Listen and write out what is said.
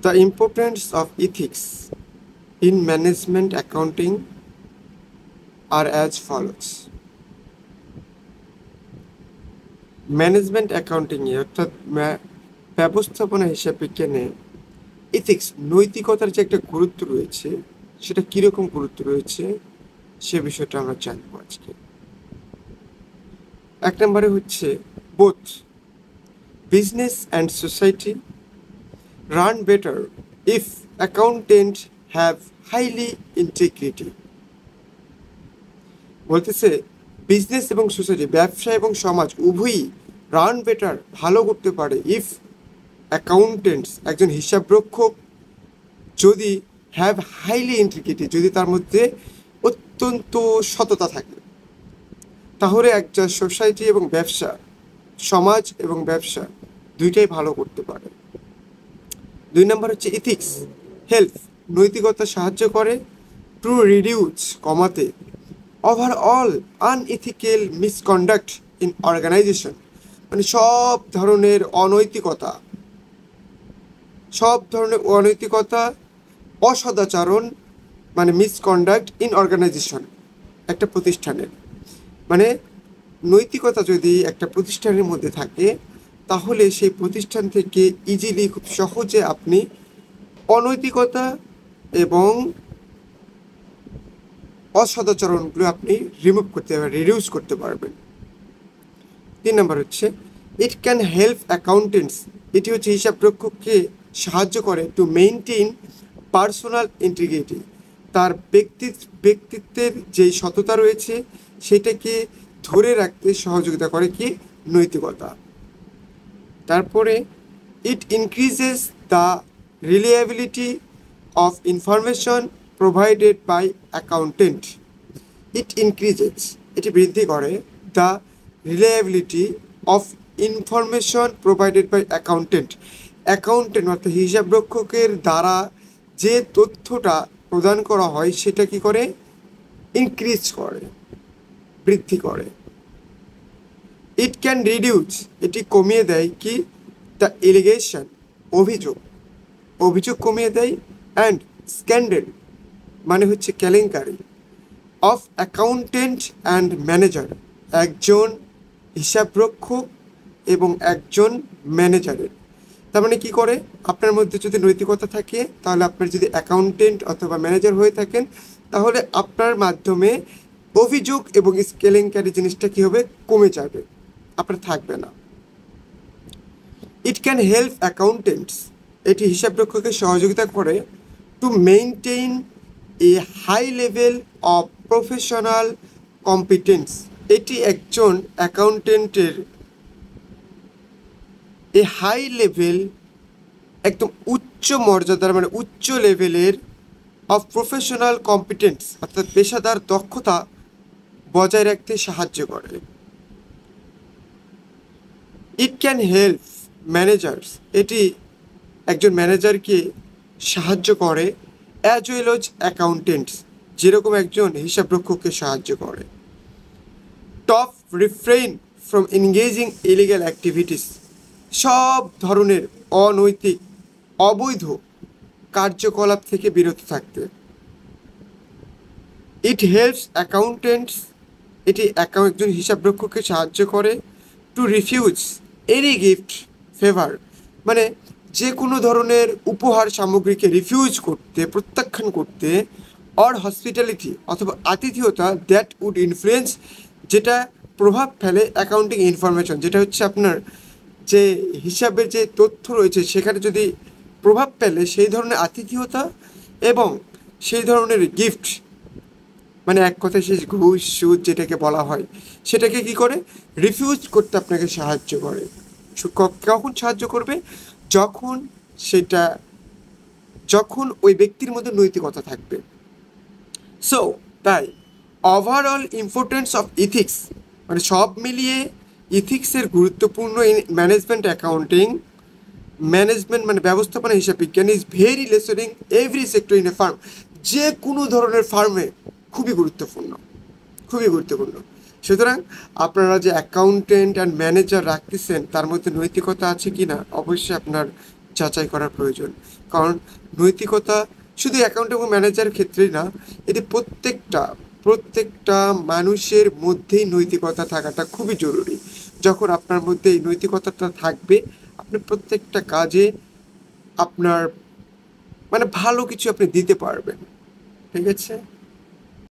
The importance of ethics in management accounting are as follows. Management অ্যাকাউন্টিংয়ে অর্থাৎ ব্যবস্থাপনা হিসাব বিজ্ঞানে ইথিক্স নৈতিকতার যে একটা গুরুত্ব রয়েছে সেটা কীরকম গুরুত্ব রয়েছে সে বিষয়টা আমরা জানবো আজকে। এক নম্বরে হচ্ছে both business and society run better if accountant have highly integrity. বলতেছে বিজনেস এবং সোসাইটি, ব্যবসা এবং সমাজ উভয়ই রান বেটার, ভালো করতে পারে, ইফ অ্যাকাউন্টেন্টস, একজন হিসাবরক্ষক যদি হ্যাভ হাইলি ইন্টিগ্রিটি, যদি তার মধ্যে অত্যন্ত সততা থাকে, তাহলে একটা সোসাইটি এবং ব্যবসা, সমাজ এবং ব্যবসা দুইটাই ভালো করতে পারে। 2 নম্বর হচ্ছে ইথিক্স হেল্প, নৈতিকতা সাহায্য করে টু রিডিউস, কমাতে, overall unethical misconduct in organisation, মানে সব ধরনের অনৈতিকতা, অসদাচরণ, মানে মিসকন্ডাক্ট ইন অর্গানাইজেশন, একটা প্রতিষ্ঠানের, মানে নৈতিকতা যদি একটা প্রতিষ্ঠানের মধ্যে থাকে তাহলে সেই প্রতিষ্ঠান থেকে ইজিলি, খুব সহজে আপনি অনৈতিকতা এবং অসদাচরণগুলো আপনি রিমুভ করতে পারবেন, রিডিউস করতে পারবেন। 3 নম্বর হচ্ছে ইট ক্যান হেল্প অ্যাকাউন্টেন্টস, এটি হচ্ছে হিসাবরক্ষককে সাহায্য করে টু মেইনটেইন পার্সোনাল ইন্টিগ্রিটি, তার ব্যক্তিত্বের যেই সততা রয়েছে সেটাকে ধরে রাখতে সহযোগিতা করে কি, নৈতিকতা। তারপরে it increases the reliability of information provided by accountant. It increases, এটি বৃদ্ধি করে, the reliability of information provided by accountant অর্থাৎ হিসাবরক্ষকের দ্বারা যে তথ্যটা প্রদান করা হয় সেটা কি করে, ইনক্রিজ করে, বৃদ্ধি করে। ইট ক্যান রিডিউস, এটি কমিয়ে দেয় কি, দ্য এলিগেশন, অভিযোগ কমিয়ে দেয়, অ্যান্ড স্ক্যান্ডেল, মানে হচ্ছে কেলেঙ্কারি, অফ অ্যাকাউন্টেন্ট অ্যান্ড ম্যানেজার, একজন হিসাবরক্ষক এবং একজন ম্যানেজারের। তার মানে কী করে, আপনার মধ্যে যদি নৈতিকতা থাকে তাহলে আপনার যদি অ্যাকাউন্টেন্ট অথবা ম্যানেজার হয়ে থাকেন তাহলে আপনার মাধ্যমে অভিযোগ এবং কেলেঙ্কারি জিনিসটা কী হবে, কমে যাবে, আপনার থাকবে না। ইট ক্যান হেল্প অ্যাকাউন্টেন্টস, এটি হিসাবরক্ষকের সহযোগিতা করে to maintain a high level of professional competence, এটি একজন অ্যাকাউন্টেন্টের এ হাই লেভেল, একদম উচ্চ মর্যাদার, মানে উচ্চ লেভেলের অফ প্রফেশনাল কম্পিটেন্স, অর্থাৎ পেশাদার দক্ষতা বজায় রাখতে সাহায্য করে। ইট ক্যান হেল্প ম্যানেজার্স, এটি একজন ম্যানেজারকে সাহায্য করে, অ্যাজ ওয়েল অ্যাজ অ্যাকাউন্টেন্টস, যেরকম একজন হিসাবরক্ষককে সাহায্য করে। Top refrain from engaging illegal activities, সব ধরনের অনৈতিক, অবৈধ কার্যকলাপ থেকে বিরত থাকতে। ইট হেল্পস অ্যাকাউন্টেন্টস, এটি একজন হিসাবরক্ষককে সাহায্য করে to refuse any gift favour, মানে যে কোনো ধরনের উপহার সামগ্রীকে রিফিউজ করতে, প্রত্যাখ্যান করতে, অর হসপিটালিটি, অথবা আতিথেয়তা, দ্যাট উড ইনফ্লুয়েন্স, যেটা প্রভাব ফেলে অ্যাকাউন্টিং ইনফরমেশন, যেটা হচ্ছে আপনার যে হিসাবের যে তথ্য রয়েছে সেখানে যদি প্রভাব ফেলে সেই ধরনের আতিথেয়তা এবং সেই ধরনের গিফট, মানে এক কথায় সেই ঘুষ সুদ যেটাকে বলা হয় সেটাকে কি করে, রিফিউজ করতে আপনাকে সাহায্য করে। কখন সাহায্য করবে, যখন ওই ব্যক্তির মধ্যে নৈতিকতা থাকবে। সো তাই ওভারঅল ইম্পর্টেন্স অফ ইথিক্স, মানে সব মিলিয়ে ইথিক্সের গুরুত্বপূর্ণ ইন ম্যানেজমেন্ট অ্যাকাউন্টিং, ম্যানেজমেন্ট মানে ব্যবস্থাপনা হিসাব বিজ্ঞান, is very lesson in every sector in a farm, যে কোনো ধরনের ফার্মে খুবই গুরুত্বপূর্ণ। সুতরাং আপনারা যে অ্যাকাউন্টেন্ট অ্যান্ড ম্যানেজার রাখতেছেন তার মধ্যে নৈতিকতা আছে কি না অবশ্যই আপনার যাচাই করা প্রয়োজন। কারণ নৈতিকতা শুধু অ্যাকাউন্ট এবং ম্যানেজারের ক্ষেত্রেই না, এটি প্রত্যেকটা মানুষের মধ্যেই নৈতিকতা থাকাটা খুবই জরুরি। যখন আপনার মধ্যে এই নৈতিকতাটা থাকবে, আপনি প্রত্যেকটা কাজে আপনার মানে ভালো কিছু আপনি দিতে পারবেন। ঠিক আছে?